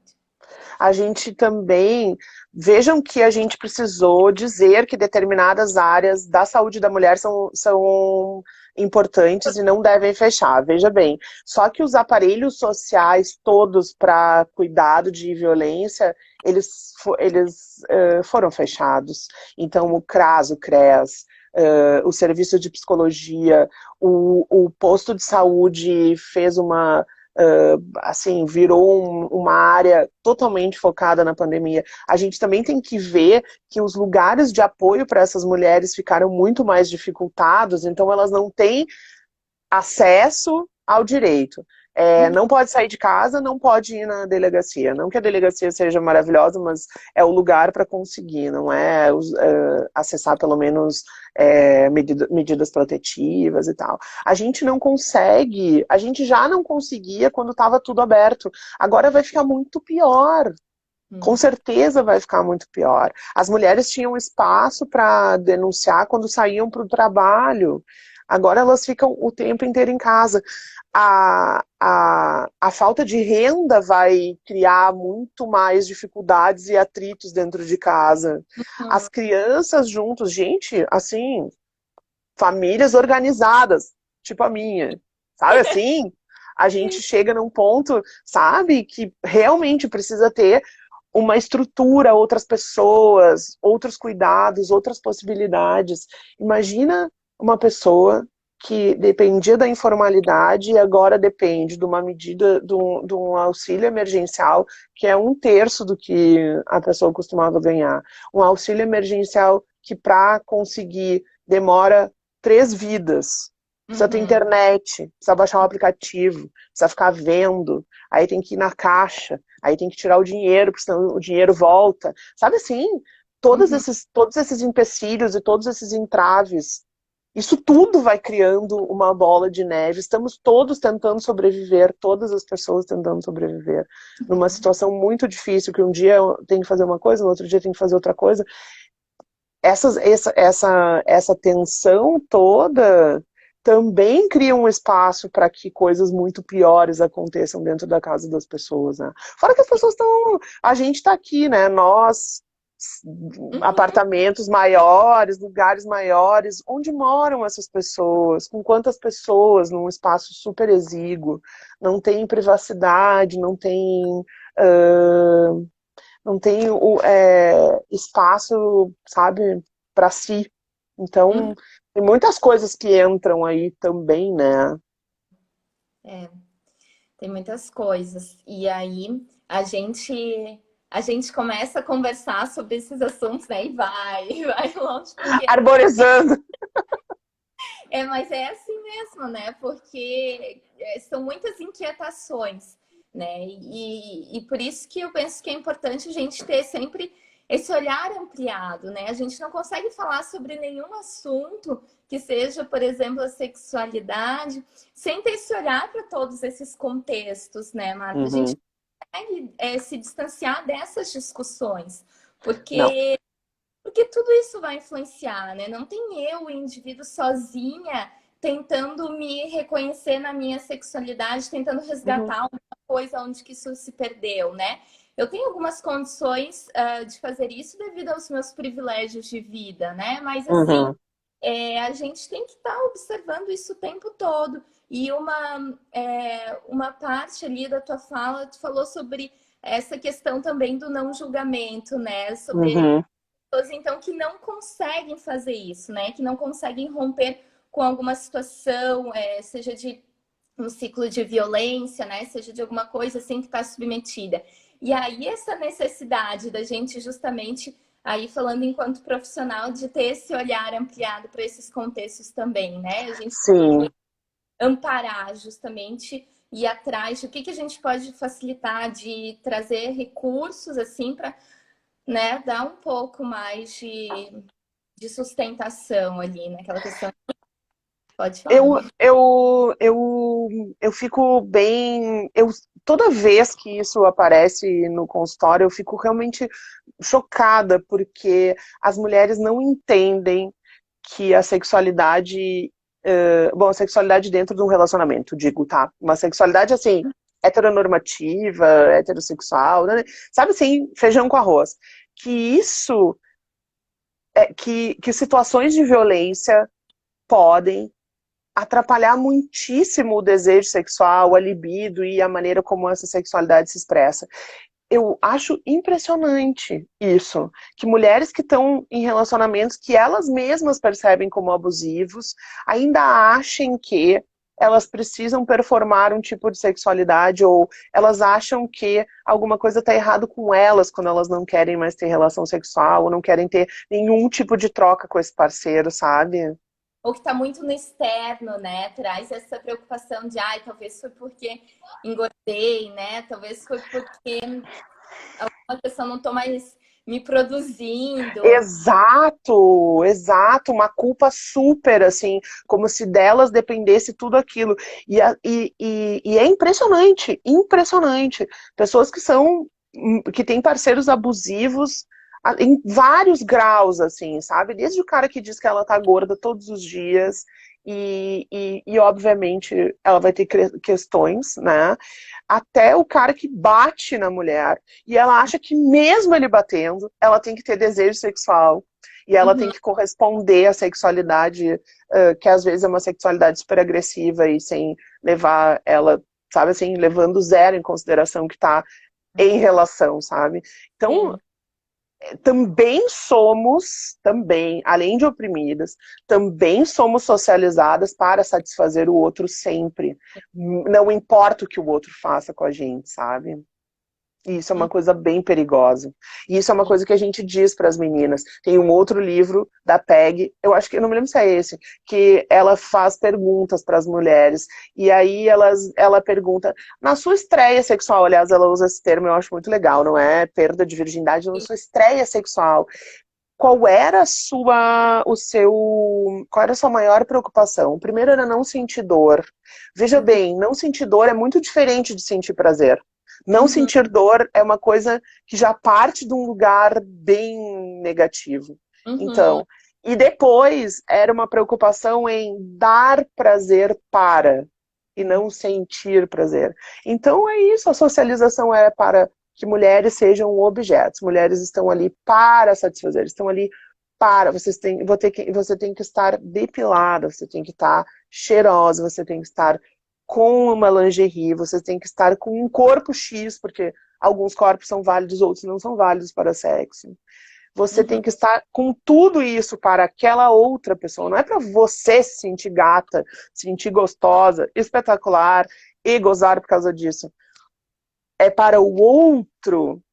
A gente também, vejam que a gente precisou dizer que determinadas áreas da saúde da mulher são importantes e não devem fechar. Veja bem, só que os aparelhos sociais todos para cuidado de violência, eles foram fechados. Então, o CRAS, o CREAS, o serviço de psicologia, o posto de saúde fez assim, virou uma área totalmente focada na pandemia. A gente também tem que ver que os lugares de apoio para essas mulheres ficaram muito mais dificultados, então elas não têm acesso ao direito. Não pode sair de casa, não pode ir na delegacia. Não que a delegacia seja maravilhosa, mas é o lugar para conseguir, não é acessar pelo menos medidas protetivas e tal. A gente não consegue, a gente já não conseguia quando estava tudo aberto. Agora vai ficar muito pior. Com certeza vai ficar muito pior. As mulheres tinham espaço para denunciar quando saíam para o trabalho. Agora elas ficam o tempo inteiro em casa. A falta de renda vai criar muito mais dificuldades e atritos dentro de casa. As crianças juntos, gente, assim, famílias organizadas, tipo a minha, sabe assim? A gente chega num ponto, sabe, que realmente precisa ter uma estrutura, outras pessoas, outros cuidados, outras possibilidades. Imagina uma pessoa que dependia da informalidade e agora depende de uma medida, de um auxílio emergencial, que é 1/3 do que a pessoa costumava ganhar. Um auxílio emergencial que, para conseguir, demora 3 vidas. Precisa ter internet, precisa baixar um aplicativo, precisa ficar vendo, aí tem que ir na caixa, aí tem que tirar o dinheiro, porque senão o dinheiro volta. Sabe assim, todos esses empecilhos e todos esses entraves, isso tudo vai criando uma bola de neve. Estamos todos tentando sobreviver, todas as pessoas tentando sobreviver, numa situação muito difícil, que um dia tem que fazer uma coisa, no outro dia tem que fazer outra coisa. Essa tensão toda também cria um espaço para que coisas muito piores aconteçam dentro da casa das pessoas, né? Fora que as pessoas estão... A gente está aqui, né? Nós, apartamentos maiores, lugares maiores, onde moram essas pessoas? Com quantas pessoas num espaço super exíguo? Não tem privacidade, não tem... não tem espaço, sabe, para si. Então, tem muitas coisas que entram aí também, né? Tem muitas coisas. E aí a gente começa a conversar sobre esses assuntos, né? E vai longe. Porque... Arborizando. Mas é assim mesmo, né? Porque são muitas inquietações, né? E por isso que eu penso que é importante a gente ter sempre esse olhar ampliado, né? A gente não consegue falar sobre nenhum assunto que seja, por exemplo, a sexualidade, sem ter esse olhar para todos esses contextos, né, Marta? A gente consegue se distanciar dessas discussões, porque tudo isso vai influenciar, né? Não tem eu, o indivíduo, sozinha, tentando me reconhecer na minha sexualidade, tentando resgatar alguma coisa onde que isso se perdeu, né? Eu tenho algumas condições de fazer isso devido aos meus privilégios de vida, né? Mas, assim, a gente tem que estar observando isso o tempo todo. E uma parte ali da tua fala, tu falou sobre essa questão também do não julgamento, né? Sobre pessoas, então, que não conseguem fazer isso, né? Que não conseguem romper com alguma situação, seja de um ciclo de violência, né? Seja de alguma coisa assim que está submetida. E aí essa necessidade da gente justamente, aí falando enquanto profissional, de ter esse olhar ampliado para esses contextos também, né? A gente amparar justamente e ir atrás de o que a gente pode facilitar, de trazer recursos assim para, né, dar um pouco mais de sustentação ali naquela questão. Pode falar. Eu fico bem... toda vez que isso aparece no consultório, eu fico realmente chocada, porque as mulheres não entendem que a sexualidade... bom, a sexualidade dentro de um relacionamento, digo, tá? Uma sexualidade, assim, heteronormativa, heterossexual, né? Sabe assim, feijão com arroz. Que isso, que situações de violência podem atrapalhar muitíssimo o desejo sexual, a libido e a maneira como essa sexualidade se expressa. Eu acho impressionante isso, que mulheres que estão em relacionamentos que elas mesmas percebem como abusivos, ainda achem que elas precisam performar um tipo de sexualidade, ou elas acham que alguma coisa está errado com elas quando elas não querem mais ter relação sexual, ou não querem ter nenhum tipo de troca com esse parceiro, sabe? Ou que está muito no externo, né? Traz essa preocupação de, ai, talvez foi porque engordei, né? Talvez foi porque alguma pessoa não estou mais me produzindo. Exato, exato, uma culpa super, assim, como se delas dependesse tudo aquilo. E é impressionante, impressionante. Pessoas que têm parceiros abusivos em vários graus, assim, sabe? Desde o cara que diz que ela tá gorda todos os dias, obviamente ela vai ter questões, né? Até o cara que bate na mulher e ela acha que mesmo ele batendo, ela tem que ter desejo sexual e ela tem que corresponder à sexualidade, que às vezes é uma sexualidade super agressiva e sem levar ela, sabe assim, levando zero em consideração que tá em relação, sabe? Então, Sim. também, além de oprimidas, também somos socializadas para satisfazer o outro sempre. Não importa o que o outro faça com a gente, sabe? E isso é uma coisa bem perigosa. E isso é uma coisa que a gente diz para as meninas. Tem um outro livro da Peg, eu acho que, eu não me lembro se é esse, que ela faz perguntas para as mulheres. E aí ela pergunta, na sua estreia sexual, aliás, ela usa esse termo, eu acho muito legal, não é perda de virgindade, na sua estreia sexual. Qual era a sua maior preocupação? O primeiro era não sentir dor. Veja bem, não sentir dor é muito diferente de sentir prazer. Não sentir dor é uma coisa que já parte de um lugar bem negativo. Então, e depois era uma preocupação em dar prazer para e não sentir prazer. Então é isso, a socialização é para que mulheres sejam objetos. Mulheres estão ali para satisfazer, estão ali para. Você tem que estar depilada, você tem que estar cheirosa, você tem que estar com uma lingerie, você tem que estar com um corpo X, porque alguns corpos são válidos, outros não são válidos para sexo. Você tem que estar com tudo isso para aquela outra pessoa. Não é para você se sentir gata, se sentir gostosa, espetacular e gozar por causa disso. É para o outro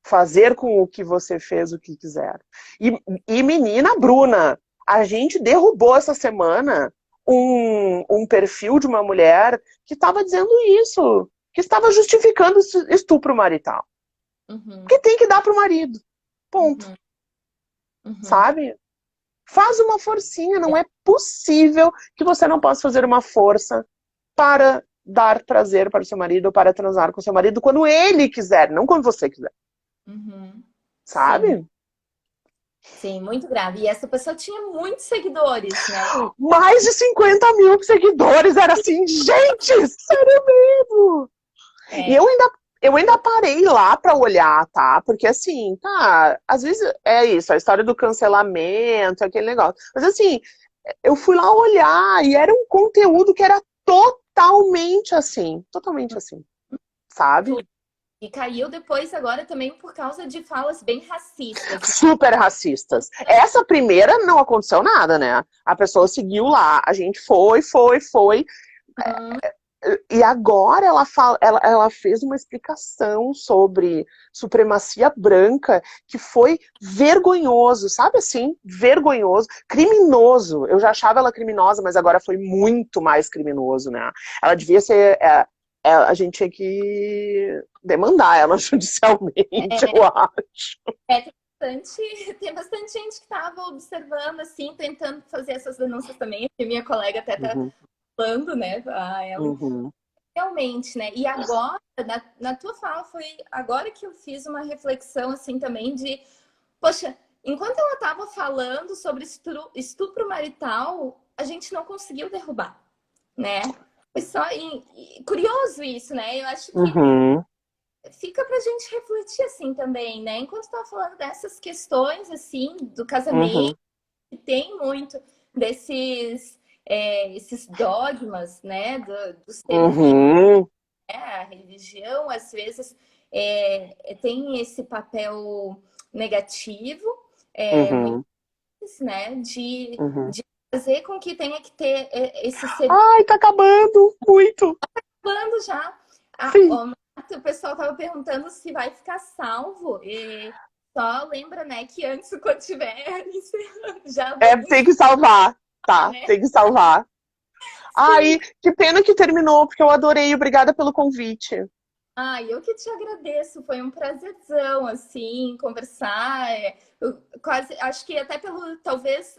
fazer com o que você fez o que quiser. E menina Bruna, a gente derrubou essa semana um perfil de uma mulher que estava dizendo isso, que estava justificando estupro marital. Que tem que dar pro marido. Ponto. Sabe? Faz uma forcinha, não é possível que você não possa fazer uma força para dar prazer para o seu marido ou para transar com o seu marido quando ele quiser, não quando você quiser. Sabe? Sim. Sim, muito grave. E essa pessoa tinha muitos seguidores, né? Mais de 50 mil seguidores, era assim, gente, sério mesmo. E eu ainda parei lá pra olhar, tá? Porque assim, tá, às vezes é isso, a história do cancelamento, aquele negócio. Mas assim, eu fui lá olhar e era um conteúdo que era totalmente assim, sabe? E caiu depois agora também por causa de falas bem racistas. Super racistas. Essa primeira não aconteceu nada, né? A pessoa seguiu lá, a gente foi. E agora ela fez uma explicação sobre supremacia branca que foi vergonhoso, sabe assim? Vergonhoso, criminoso. Eu já achava ela criminosa, mas agora foi muito mais criminoso, né? Ela devia ser. A gente tinha que demandar ela judicialmente, eu acho. Tem bastante gente que estava observando, assim, tentando fazer essas denúncias também. E minha colega até tá falando, né? Realmente, né? E agora, na tua fala, foi agora que eu fiz uma reflexão, assim, também de... Poxa, enquanto ela estava falando sobre estupro marital, a gente não conseguiu derrubar, né? foi só curioso isso, né? Eu acho que Uhum, fica pra gente refletir assim também, né? Enquanto tá falando dessas questões assim do casamento, uhum, tem muito desses esses dogmas, né, do serviço, uhum, né? A religião às vezes tem esse papel negativo, muitas uhum, vezes, né, uhum. de fazer com que tenha que ter esse serviço Ai, tá acabando muito. já. Sim. O pessoal tava perguntando se vai ficar salvo. E só lembra, né, que antes, quando tiver encerrando, já É, vamos tem que salvar. lá, Tá, né? tem que salvar. Sim. Ai, que pena que terminou, porque eu adorei. Obrigada pelo convite. Eu que te agradeço. Foi um prazerzão, assim, conversar. Eu quase, acho que até pelo, talvez,